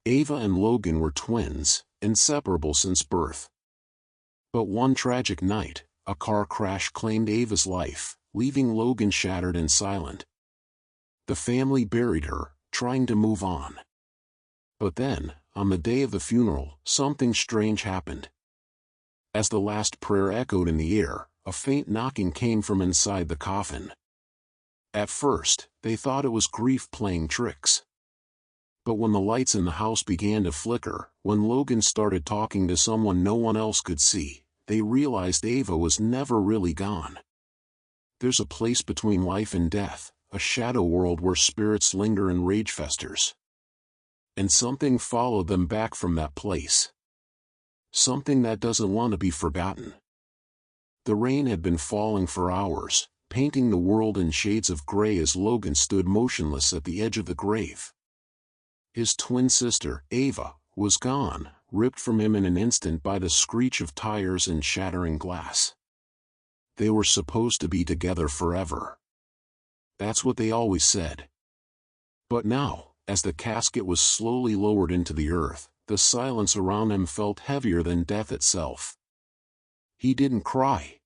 Ava and Logan were twins, inseparable since birth. But one tragic night, a car crash claimed Ava's life, leaving Logan shattered and silent. The family buried her, trying to move on. But then, on the day of the funeral, something strange happened. As the last prayer echoed in the air, a faint knocking came from inside the coffin. At first, they thought it was grief playing tricks. But when the lights in the house began to flicker, when Logan started talking to someone no one else could see, they realized Ava was never really gone. There's a place between life and death, a shadow world where spirits linger and rage festers. And something followed them back from that place. Something that doesn't want to be forgotten. The rain had been falling for hours, painting the world in shades of gray as Logan stood motionless at the edge of the grave. His twin sister, Ava, was gone, ripped from him in an instant by the screech of tires and shattering glass. They were supposed to be together forever. That's what they always said. But now, as the casket was slowly lowered into the earth, the silence around him felt heavier than death itself. He didn't cry.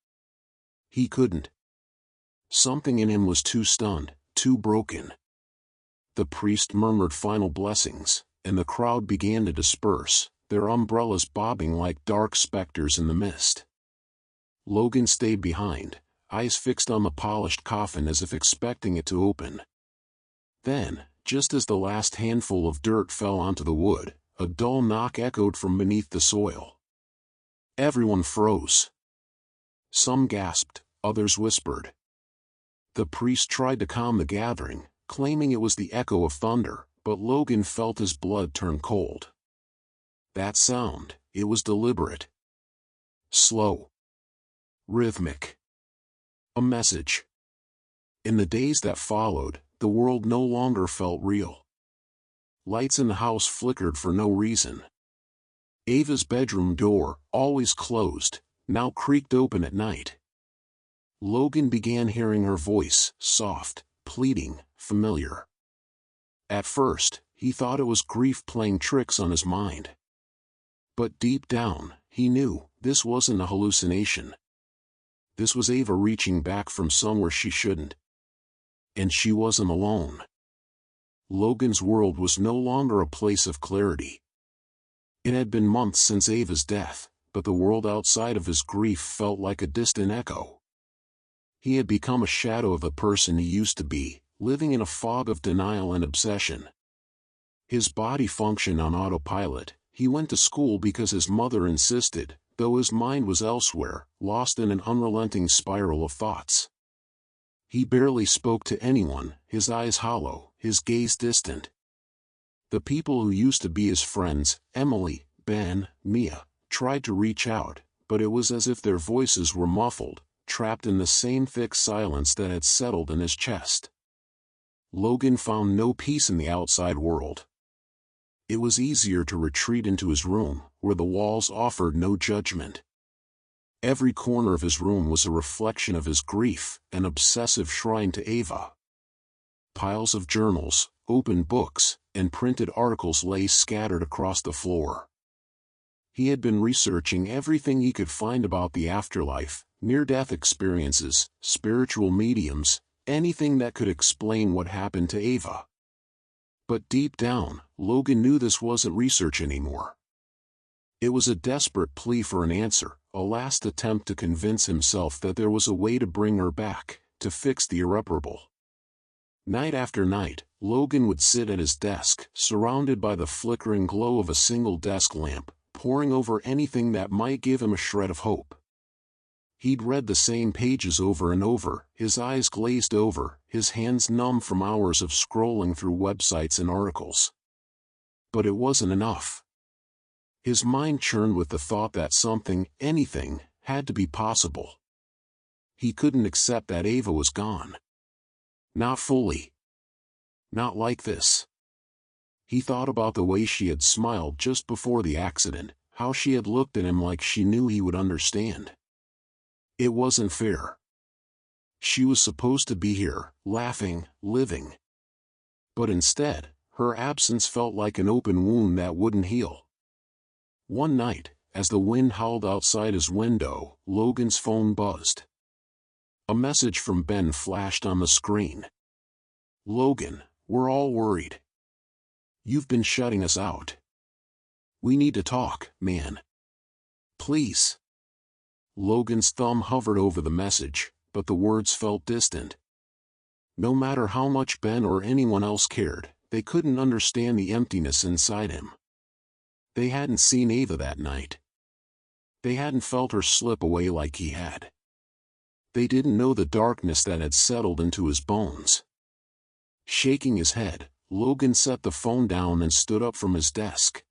He couldn't. Something in him was too stunned, too broken. The priest murmured final blessings, and the crowd began to disperse, their umbrellas bobbing like dark specters in the mist. Logan stayed behind, eyes fixed on the polished coffin as if expecting it to open. Then, just as the last handful of dirt fell onto the wood, a dull knock echoed from beneath the soil. Everyone froze. Some gasped, others whispered. The priest tried to calm the gathering, claiming it was the echo of thunder, but Logan felt his blood turn cold. That sound, it was deliberate. Slow. Rhythmic. A message. In the days that followed, the world no longer felt real. Lights in the house flickered for no reason. Ava's bedroom door, always closed, now creaked open at night. Logan began hearing her voice, soft, pleading, familiar. At first, he thought it was grief playing tricks on his mind. But deep down, he knew this wasn't a hallucination. This was Ava reaching back from somewhere she shouldn't. And she wasn't alone. Logan's world was no longer a place of clarity. It had been months since Ava's death, but the world outside of his grief felt like a distant echo. He had become a shadow of the person he used to be, living in a fog of denial and obsession. His body functioned on autopilot. He went to school because his mother insisted, though his mind was elsewhere, lost in an unrelenting spiral of thoughts. He barely spoke to anyone, his eyes hollow, his gaze distant. The people who used to be his friends, Emily, Ben, Mia, tried to reach out, but it was as if their voices were muffled, trapped in the same thick silence that had settled in his chest. Logan found no peace in the outside world. It was easier to retreat into his room, where the walls offered no judgment. Every corner of his room was a reflection of his grief, an obsessive shrine to Ava. Piles of journals, open books, and printed articles lay scattered across the floor. He had been researching everything he could find about the afterlife, near-death experiences, spiritual mediums, anything that could explain what happened to Ava. But deep down, Logan knew this wasn't research anymore. It was a desperate plea for an answer, a last attempt to convince himself that there was a way to bring her back, to fix the irreparable. Night after night, Logan would sit at his desk, surrounded by the flickering glow of a single desk lamp, poring over anything that might give him a shred of hope. He'd read the same pages over and over, his eyes glazed over, his hands numb from hours of scrolling through websites and articles. But it wasn't enough. His mind churned with the thought that something, anything, had to be possible. He couldn't accept that Ava was gone. Not fully. Not like this. He thought about the way she had smiled just before the accident, how she had looked at him like she knew he would understand. It wasn't fair. She was supposed to be here, laughing, living. But instead, Her absence felt like an open wound that wouldn't heal. One night, as the wind howled outside his window, Logan's phone buzzed. A message from Ben flashed on the screen. "Logan, we're all worried. You've been shutting us out. We need to talk, man. Please." Logan's thumb hovered over the message, but the words felt distant. No matter how much Ben or anyone else cared, they couldn't understand the emptiness inside him. They hadn't seen Ava that night. They hadn't felt her slip away like he had. They didn't know the darkness that had settled into his bones. Shaking his head, Logan set the phone down and stood up from his desk.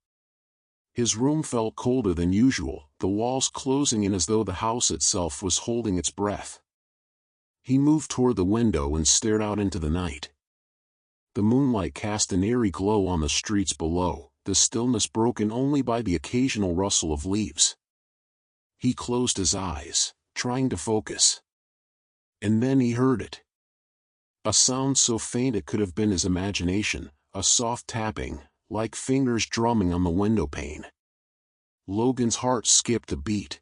His room felt colder than usual, the walls closing in as though the house itself was holding its breath. He moved toward the window and stared out into the night. The moonlight cast an eerie glow on the streets below, the stillness broken only by the occasional rustle of leaves. He closed his eyes, trying to focus. And then he heard it. A sound so faint it could have been his imagination, a soft tapping, like fingers drumming on the windowpane. Logan's heart skipped a beat.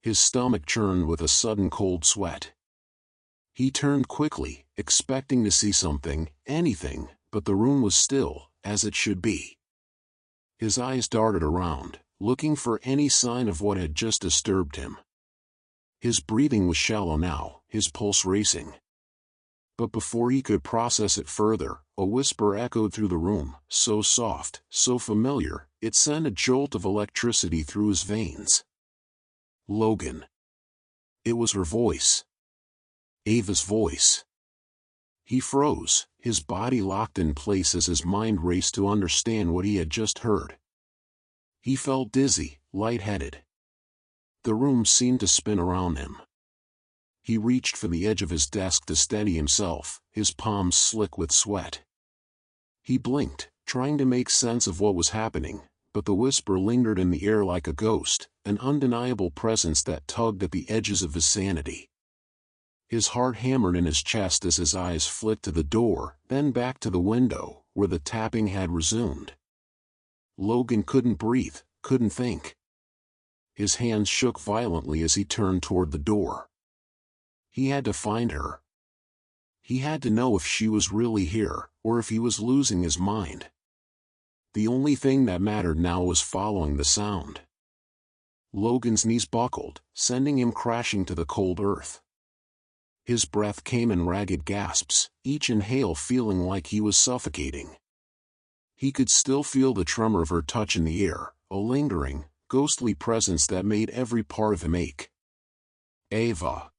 His stomach churned with a sudden cold sweat. He turned quickly, expecting to see something, anything, but the room was still, as it should be. His eyes darted around, looking for any sign of what had just disturbed him. His breathing was shallow now, his pulse racing. But before he could process it further, a whisper echoed through the room, so soft, so familiar, it sent a jolt of electricity through his veins. "Logan." It was her voice. Ava's voice. He froze, his body locked in place as his mind raced to understand what he had just heard. He felt dizzy, lightheaded. The room seemed to spin around him. He reached for the edge of his desk to steady himself, his palms slick with sweat. He blinked, trying to make sense of what was happening, but the whisper lingered in the air like a ghost, an undeniable presence that tugged at the edges of his sanity. His heart hammered in his chest as his eyes flicked to the door, then back to the window, where the tapping had resumed. Logan couldn't breathe, couldn't think. His hands shook violently as he turned toward the door. He had to find her. He had to know if she was really here, or if he was losing his mind. The only thing that mattered now was following the sound. Logan's knees buckled, sending him crashing to the cold earth. His breath came in ragged gasps, each inhale feeling like he was suffocating. He could still feel the tremor of her touch in the air, a lingering, ghostly presence that made every part of him ache. Ava.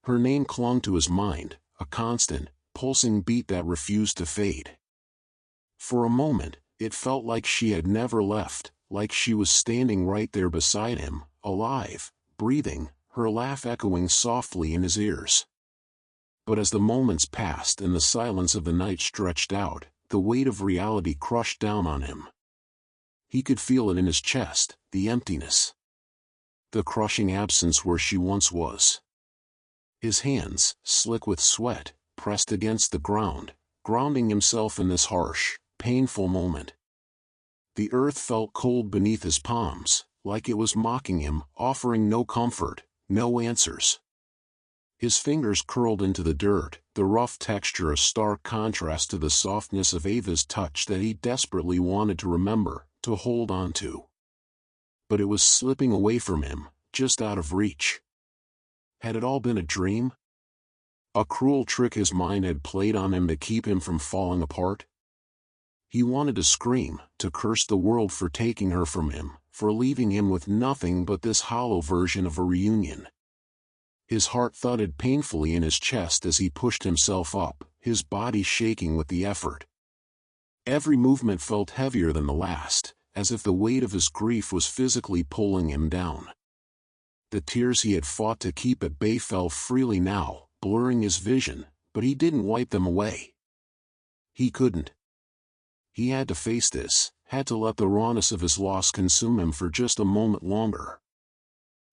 Her name clung to his mind, a constant, pulsing beat that refused to fade. For a moment, it felt like she had never left, like she was standing right there beside him, alive, breathing, her laugh echoing softly in his ears. But as the moments passed and the silence of the night stretched out, the weight of reality crushed down on him. He could feel it in his chest, the emptiness. The crushing absence where she once was. His hands, slick with sweat, pressed against the ground, grounding himself in this harsh, painful moment. The earth felt cold beneath his palms, like it was mocking him, offering no comfort, no answers. His fingers curled into the dirt, the rough texture a stark contrast to the softness of Ava's touch that he desperately wanted to remember, to hold on to. But it was slipping away from him, just out of reach. Had it all been a dream? A cruel trick his mind had played on him to keep him from falling apart? He wanted to scream, to curse the world for taking her from him, for leaving him with nothing but this hollow version of a reunion. His heart thudded painfully in his chest as he pushed himself up, his body shaking with the effort. Every movement felt heavier than the last, as if the weight of his grief was physically pulling him down. The tears he had fought to keep at bay fell freely now, blurring his vision, but he didn't wipe them away. He couldn't. He had to face this, had to let the rawness of his loss consume him for just a moment longer.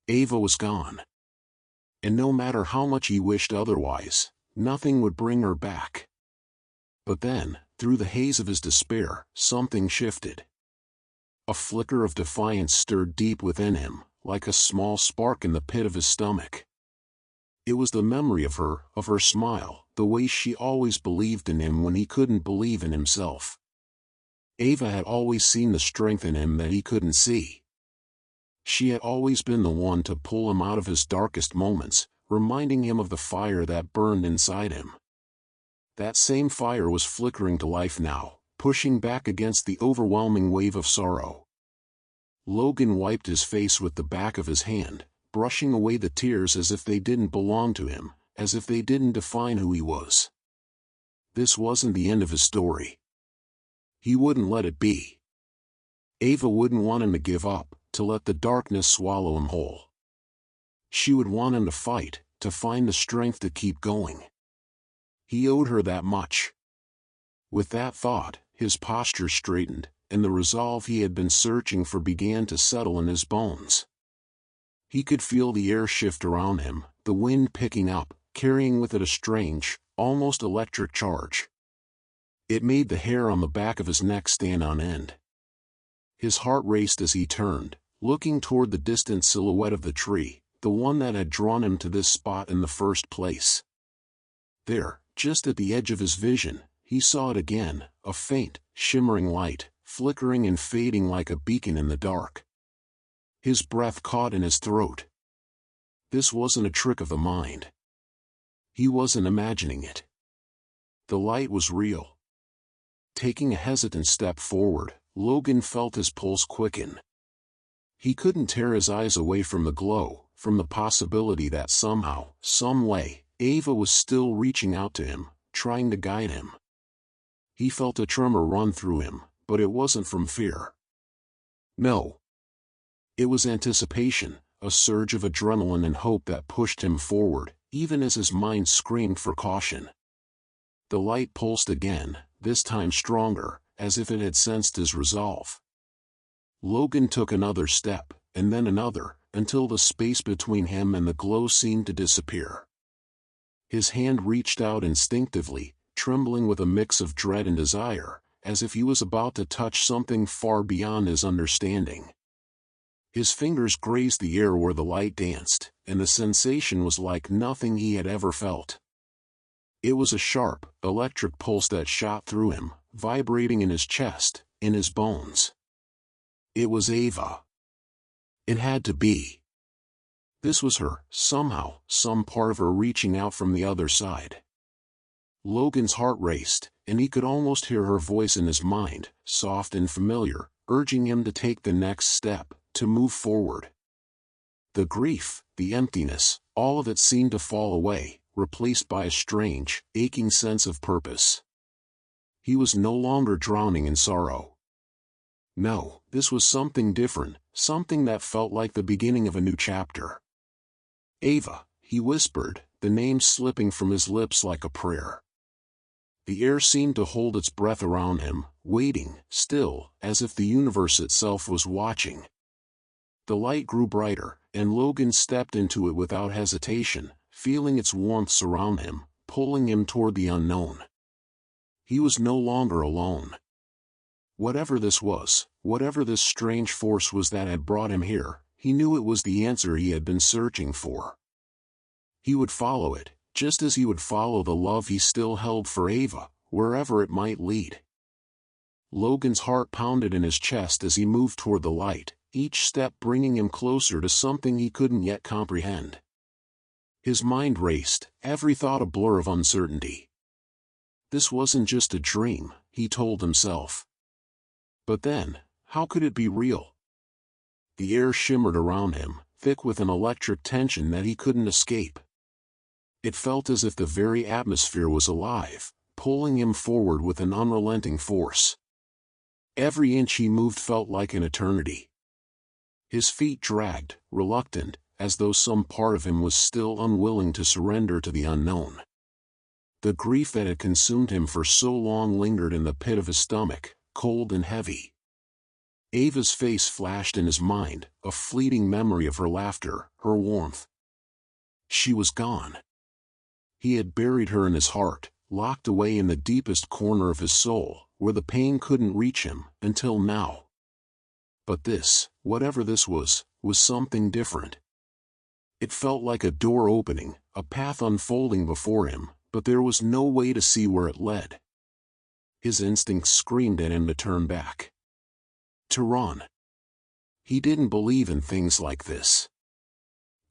Ava was gone. And no matter how much he wished otherwise, nothing would bring her back. But then, Through the haze of his despair, something shifted. A flicker of defiance stirred deep within him, like a small spark in the pit of his stomach. It was the memory of her smile, the way she always believed in him when he couldn't believe in himself. Ava had always seen the strength in him that he couldn't see. She had always been the one to pull him out of his darkest moments, reminding him of the fire that burned inside him. That same fire was flickering to life now, pushing back against the overwhelming wave of sorrow. Logan wiped his face with the back of his hand, brushing away the tears as if they didn't belong to him, as if they didn't define who he was. This wasn't the end of his story. He wouldn't let it be. Ava wouldn't want him to give up, to let the darkness swallow him whole. She would want him to fight, to find the strength to keep going. He owed her that much. With that thought, his posture straightened, and the resolve he had been searching for began to settle in his bones. He could feel the air shift around him, the wind picking up, carrying with it a strange, almost electric charge. It made the hair on the back of his neck stand on end. His heart raced as he turned, looking toward the distant silhouette of the tree, the one that had drawn him to this spot in the first place. There, just at the edge of his vision, he saw it again, a faint, shimmering light, flickering and fading like a beacon in the dark. His breath caught in his throat. This wasn't a trick of the mind. He wasn't imagining it. The light was real. Taking a hesitant step forward, Logan felt his pulse quicken. He couldn't tear his eyes away from the glow, from the possibility that somehow, some way, Ava was still reaching out to him, trying to guide him. He felt a tremor run through him, but it wasn't from fear. No. It was anticipation, a surge of adrenaline and hope that pushed him forward, even as his mind screamed for caution. The light pulsed again, this time stronger, as if it had sensed his resolve. Logan took another step, and then another, until the space between him and the glow seemed to disappear. His hand reached out instinctively, trembling with a mix of dread and desire, as if he was about to touch something far beyond his understanding. His fingers grazed the air where the light danced, and the sensation was like nothing he had ever felt. It was a sharp, electric pulse that shot through him, vibrating in his chest, in his bones. It was Ava. It had to be. This was her, somehow, some part of her reaching out from the other side. Logan's heart raced, and he could almost hear her voice in his mind, soft and familiar, urging him to take the next step, to move forward. The grief, the emptiness, all of it seemed to fall away, replaced by a strange, aching sense of purpose. He was no longer drowning in sorrow. No, this was something different, something that felt like the beginning of a new chapter. Ava, he whispered, the name slipping from his lips like a prayer. The air seemed to hold its breath around him, waiting, still, as if the universe itself was watching. The light grew brighter, and Logan stepped into it without hesitation, feeling its warmth surround him, pulling him toward the unknown. He was no longer alone. Whatever this was, whatever this strange force was that had brought him here, he knew it was the answer he had been searching for. He would follow it, just as he would follow the love he still held for Ava, wherever it might lead. Logan's heart pounded in his chest as he moved toward the light, each step bringing him closer to something he couldn't yet comprehend. His mind raced, every thought a blur of uncertainty. This wasn't just a dream, he told himself. But then, how could it be real? The air shimmered around him, thick with an electric tension that he couldn't escape. It felt as if the very atmosphere was alive, pulling him forward with an unrelenting force. Every inch he moved felt like an eternity. His feet dragged, reluctant, as though some part of him was still unwilling to surrender to the unknown. The grief that had consumed him for so long lingered in the pit of his stomach, cold and heavy. Ava's face flashed in his mind, a fleeting memory of her laughter, her warmth. She was gone. He had buried her in his heart, locked away in the deepest corner of his soul, where the pain couldn't reach him, until now. But this, whatever this was something different. It felt like a door opening, a path unfolding before him, but there was no way to see where it led. His instincts screamed at him to turn back. To run. He didn't believe in things like this.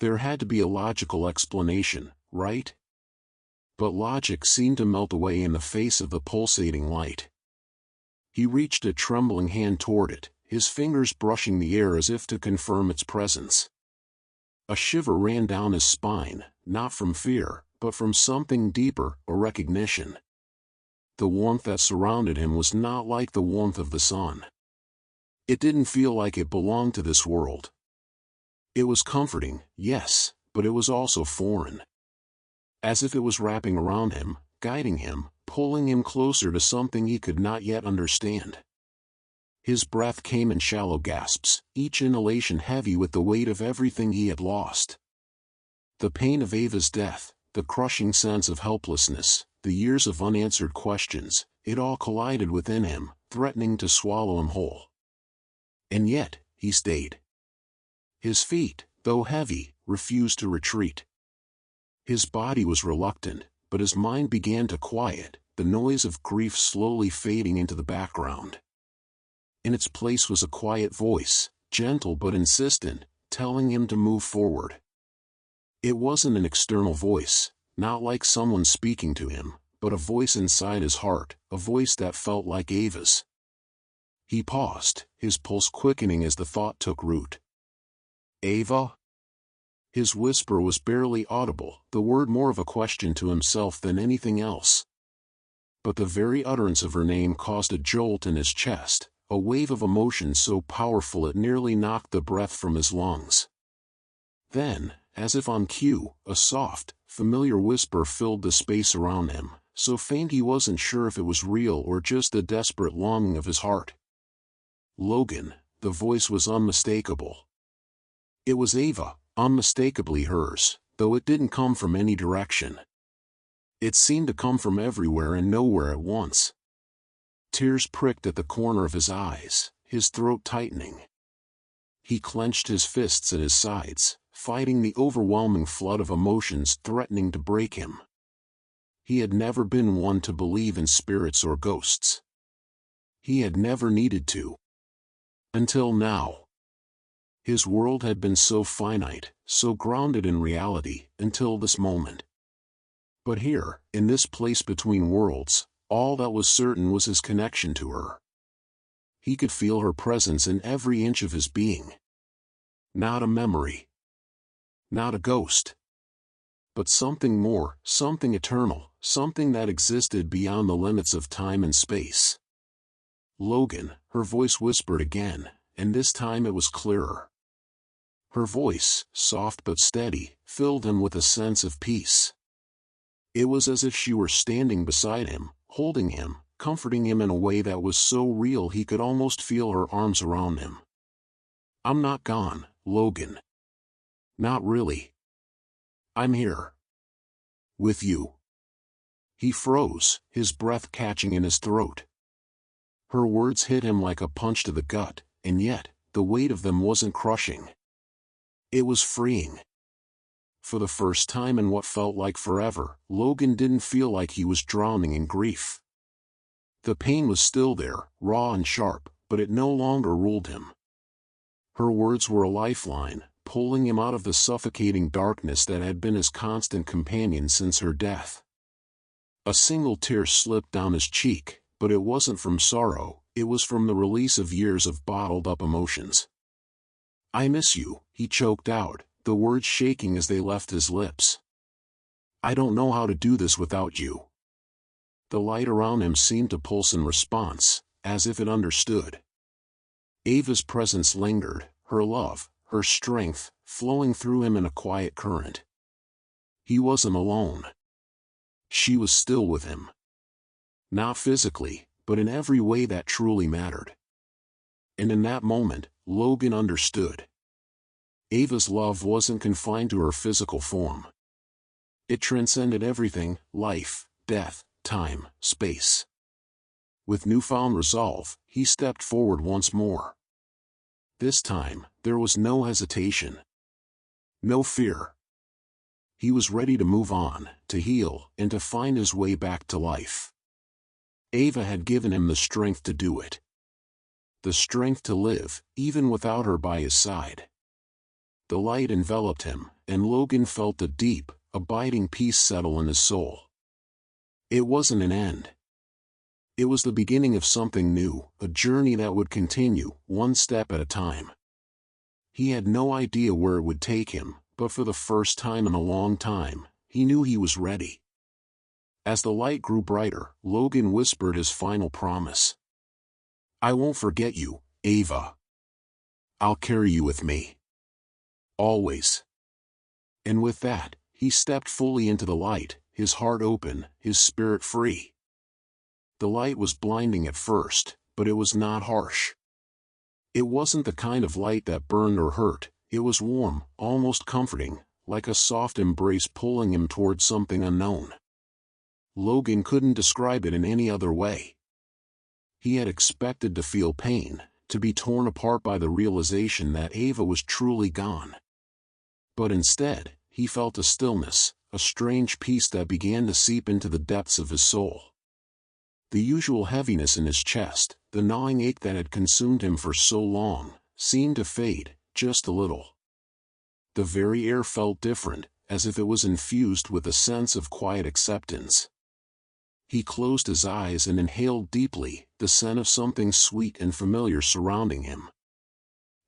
There had to be a logical explanation, right? But logic seemed to melt away in the face of the pulsating light. He reached a trembling hand toward it, his fingers brushing the air as if to confirm its presence. A shiver ran down his spine, not from fear, but from something deeper, a recognition. The warmth that surrounded him was not like the warmth of the sun. It didn't feel like it belonged to this world. It was comforting, yes, but it was also foreign. As if it was wrapping around him, guiding him, pulling him closer to something he could not yet understand. His breath came in shallow gasps, each inhalation heavy with the weight of everything he had lost. The pain of Ava's death, the crushing sense of helplessness, the years of unanswered questions, it all collided within him, threatening to swallow him whole. And yet, he stayed. His feet, though heavy, refused to retreat. His body was reluctant, but his mind began to quiet, the noise of grief slowly fading into the background. In its place was a quiet voice, gentle but insistent, telling him to move forward. It wasn't an external voice, not like someone speaking to him, but a voice inside his heart, a voice that felt like Ava's. He paused, his pulse quickening as the thought took root. Ava? His whisper was barely audible, the word more of a question to himself than anything else. But the very utterance of her name caused a jolt in his chest, a wave of emotion so powerful it nearly knocked the breath from his lungs. Then, as if on cue, a soft, familiar whisper filled the space around him, so faint he wasn't sure if it was real or just the desperate longing of his heart. Logan, the voice was unmistakable. It was Ava, unmistakably hers, though it didn't come from any direction. It seemed to come from everywhere and nowhere at once. Tears pricked at the corner of his eyes, his throat tightening. He clenched his fists at his sides, fighting the overwhelming flood of emotions threatening to break him. He had never been one to believe in spirits or ghosts. He had never needed to. Until now. His world had been so finite, so grounded in reality, until this moment. But here, in this place between worlds, all that was certain was his connection to her. He could feel her presence in every inch of his being. Not a memory. Not a ghost. But something more, something eternal, something that existed beyond the limits of time and space. Logan, her voice whispered again, and this time it was clearer. Her voice, soft but steady, filled him with a sense of peace. It was as if she were standing beside him, holding him, comforting him in a way that was so real he could almost feel her arms around him. I'm not gone, Logan. Not really. I'm here. With you. He froze, his breath catching in his throat. Her words hit him like a punch to the gut, and yet, the weight of them wasn't crushing. It was freeing. For the first time in what felt like forever, Logan didn't feel like he was drowning in grief. The pain was still there, raw and sharp, but it no longer ruled him. Her words were a lifeline, pulling him out of the suffocating darkness that had been his constant companion since her death. A single tear slipped down his cheek, but it wasn't from sorrow, it was from the release of years of bottled-up emotions. I miss you, he choked out, the words shaking as they left his lips. I don't know how to do this without you. The light around him seemed to pulse in response, as if it understood. Ava's presence lingered, her love, her strength, flowing through him in a quiet current. He wasn't alone. She was still with him. Not physically, but in every way that truly mattered. And in that moment, Logan understood. Ava's love wasn't confined to her physical form. It transcended everything, life, death, time, space. With newfound resolve, he stepped forward once more. This time, there was no hesitation. No fear. He was ready to move on, to heal, and to find his way back to life. Ava had given him the strength to do it. The strength to live, even without her by his side. The light enveloped him, and Logan felt a deep, abiding peace settle in his soul. It wasn't an end. It was the beginning of something new, a journey that would continue, one step at a time. He had no idea where it would take him, but for the first time in a long time, he knew he was ready. As the light grew brighter, Logan whispered his final promise. "I won't forget you, Ava. I'll carry you with me. Always." And with that, he stepped fully into the light, his heart open, his spirit free. The light was blinding at first, but it was not harsh. It wasn't the kind of light that burned or hurt. It was warm, almost comforting, like a soft embrace pulling him toward something unknown. Logan couldn't describe it in any other way. He had expected to feel pain, to be torn apart by the realization that Ava was truly gone. But instead, he felt a stillness, a strange peace that began to seep into the depths of his soul. The usual heaviness in his chest, the gnawing ache that had consumed him for so long, seemed to fade, just a little. The very air felt different, as if it was infused with a sense of quiet acceptance. He closed his eyes and inhaled deeply, the scent of something sweet and familiar surrounding him.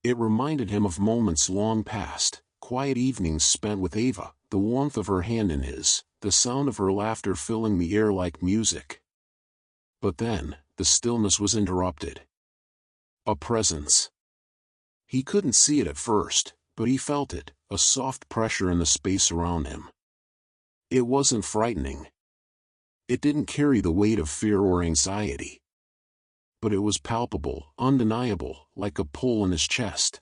It reminded him of moments long past, quiet evenings spent with Ava, the warmth of her hand in his, the sound of her laughter filling the air like music. But then, the stillness was interrupted. A presence. He couldn't see it at first, but he felt it, a soft pressure in the space around him. It wasn't frightening. It didn't carry the weight of fear or anxiety. But it was palpable, undeniable, like a pull in his chest.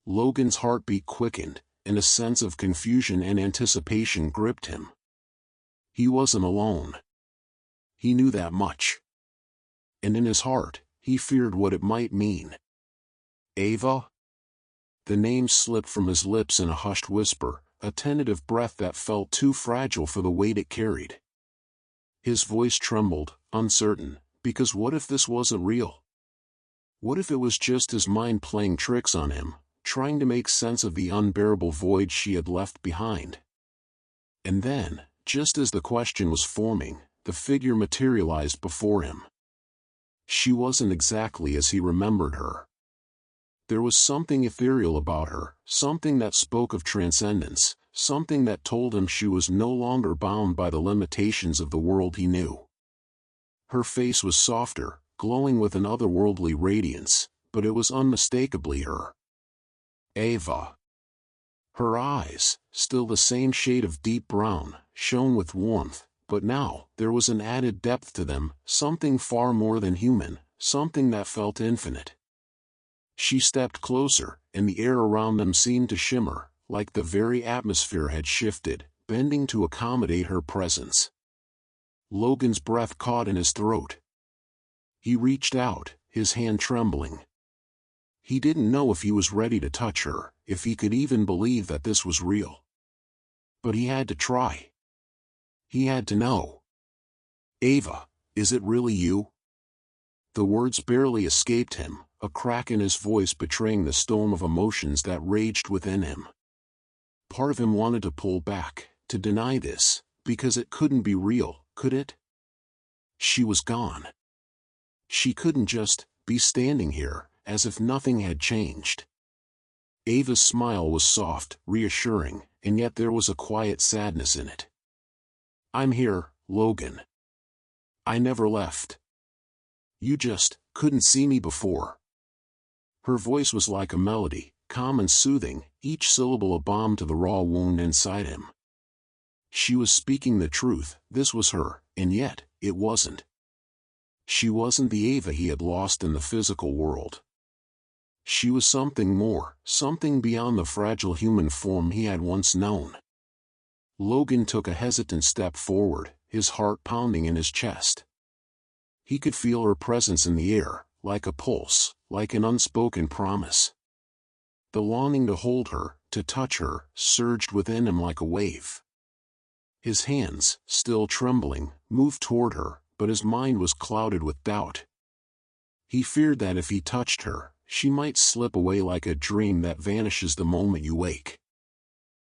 Logan's heartbeat quickened, and a sense of confusion and anticipation gripped him. He wasn't alone. He knew that much. And in his heart, he feared what it might mean. Ava? The name slipped from his lips in a hushed whisper, a tentative breath that felt too fragile for the weight it carried. His voice trembled, uncertain, because what if this wasn't real? What if it was just his mind playing tricks on him, trying to make sense of the unbearable void she had left behind? And then, just as the question was forming, the figure materialized before him. She wasn't exactly as he remembered her. There was something ethereal about her, something that spoke of transcendence, something that told him she was no longer bound by the limitations of the world he knew. Her face was softer, glowing with an otherworldly radiance, but it was unmistakably her. Ava. Her eyes, still the same shade of deep brown, shone with warmth, but now, there was an added depth to them, something far more than human, something that felt infinite. She stepped closer, and the air around them seemed to shimmer, like the very atmosphere had shifted, bending to accommodate her presence. Logan's breath caught in his throat. He reached out, his hand trembling. He didn't know if he was ready to touch her, if he could even believe that this was real. But he had to try. He had to know. Ava, is it really you? The words barely escaped him, a crack in his voice betraying the storm of emotions that raged within him. Part of him wanted to pull back, to deny this, because it couldn't be real, could it? She was gone. She couldn't just be standing here, as if nothing had changed. Ava's smile was soft, reassuring, and yet there was a quiet sadness in it. I'm here, Logan. I never left. You just couldn't see me before. Her voice was like a melody, calm and soothing, each syllable a balm to the raw wound inside him. She was speaking the truth, this was her, and yet, it wasn't. She wasn't the Ava he had lost in the physical world. She was something more, something beyond the fragile human form he had once known. Logan took a hesitant step forward, his heart pounding in his chest. He could feel her presence in the air, like a pulse, like an unspoken promise. The longing to hold her, to touch her, surged within him like a wave. His hands, still trembling, moved toward her, but his mind was clouded with doubt. He feared that if he touched her, she might slip away like a dream that vanishes the moment you wake.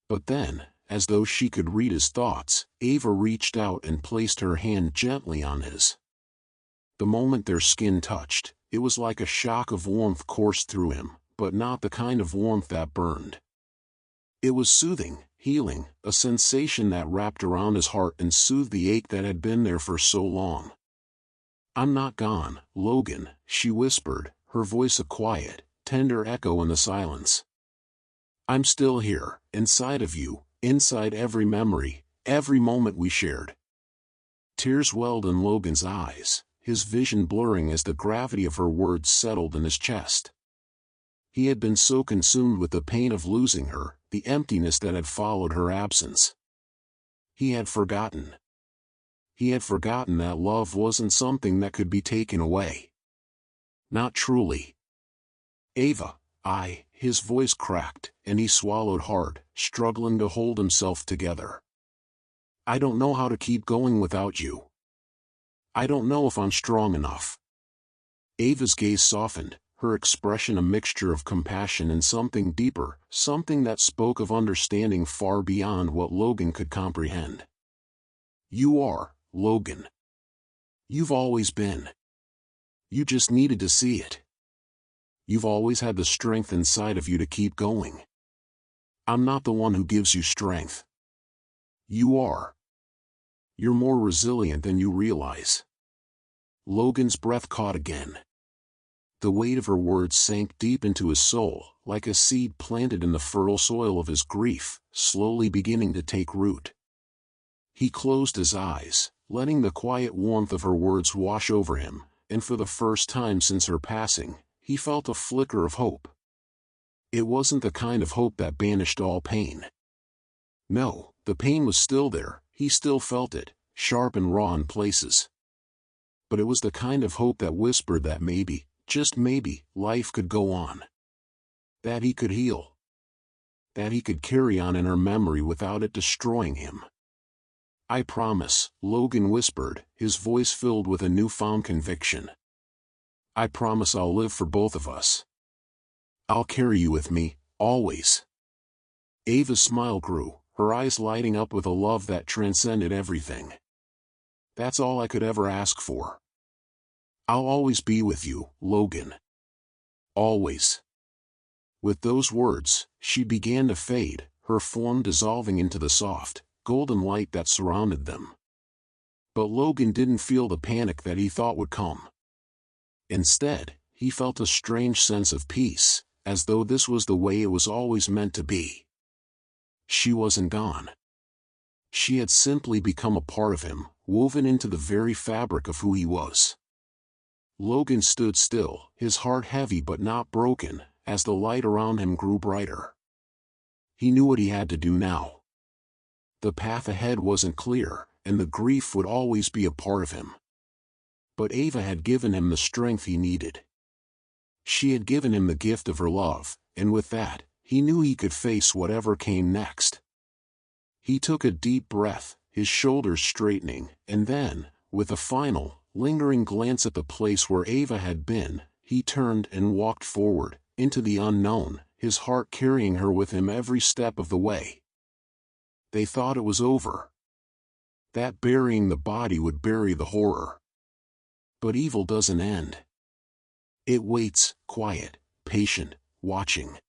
But then, as though she could read his thoughts, Ava reached out and placed her hand gently on his. The moment their skin touched, it was like a shock of warmth coursed through him, but not the kind of warmth that burned. It was soothing, healing, a sensation that wrapped around his heart and soothed the ache that had been there for so long. "I'm not gone, Logan," she whispered, her voice a quiet, tender echo in the silence. "I'm still here, inside of you, inside every memory, every moment we shared." Tears welled in Logan's eyes, his vision blurring as the gravity of her words settled in his chest. He had been so consumed with the pain of losing her, the emptiness that had followed her absence. He had forgotten. He had forgotten that love wasn't something that could be taken away. Not truly. "Ava, his voice cracked, and he swallowed hard, struggling to hold himself together. "I don't know how to keep going without you. I don't know if I'm strong enough." Ava's gaze softened, her expression a mixture of compassion and something deeper, something that spoke of understanding far beyond what Logan could comprehend. "You are, Logan. You've always been. You just needed to see it. You've always had the strength inside of you to keep going. I'm not the one who gives you strength. You are. You're more resilient than you realize." Logan's breath caught again. The weight of her words sank deep into his soul, like a seed planted in the fertile soil of his grief, slowly beginning to take root. He closed his eyes, letting the quiet warmth of her words wash over him, and for the first time since her passing, he felt a flicker of hope. It wasn't the kind of hope that banished all pain. No, the pain was still there, he still felt it, sharp and raw in places. But it was the kind of hope that whispered that maybe, just maybe, life could go on. That he could heal. That he could carry on in her memory without it destroying him. "I promise," Logan whispered, his voice filled with a newfound conviction. "I promise I'll live for both of us. I'll carry you with me, always." Ava's smile grew, her eyes lighting up with a love that transcended everything. "That's all I could ever ask for. I'll always be with you, Logan. Always." With those words, she began to fade, her form dissolving into the soft, golden light that surrounded them. But Logan didn't feel the panic that he thought would come. Instead, he felt a strange sense of peace, as though this was the way it was always meant to be. She wasn't gone. She had simply become a part of him, woven into the very fabric of who he was. Logan stood still, his heart heavy but not broken, as the light around him grew brighter. He knew what he had to do now. The path ahead wasn't clear, and the grief would always be a part of him. But Ava had given him the strength he needed. She had given him the gift of her love, and with that, he knew he could face whatever came next. He took a deep breath, his shoulders straightening, and then, with a final, lingering glance at the place where Ava had been, he turned and walked forward, into the unknown, his heart carrying her with him every step of the way. They thought it was over. That burying the body would bury the horror. But evil doesn't end. It waits, quiet, patient, watching.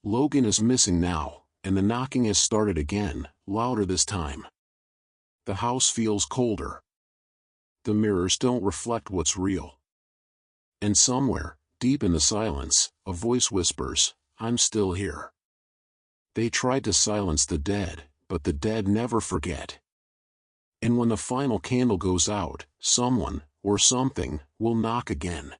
Logan is missing now, and the knocking has started again, louder this time. The house feels colder. The mirrors don't reflect what's real. And somewhere, deep in the silence, a voice whispers, "I'm still here." They tried to silence the dead, but the dead never forget. And when the final candle goes out, someone, or something, will knock again.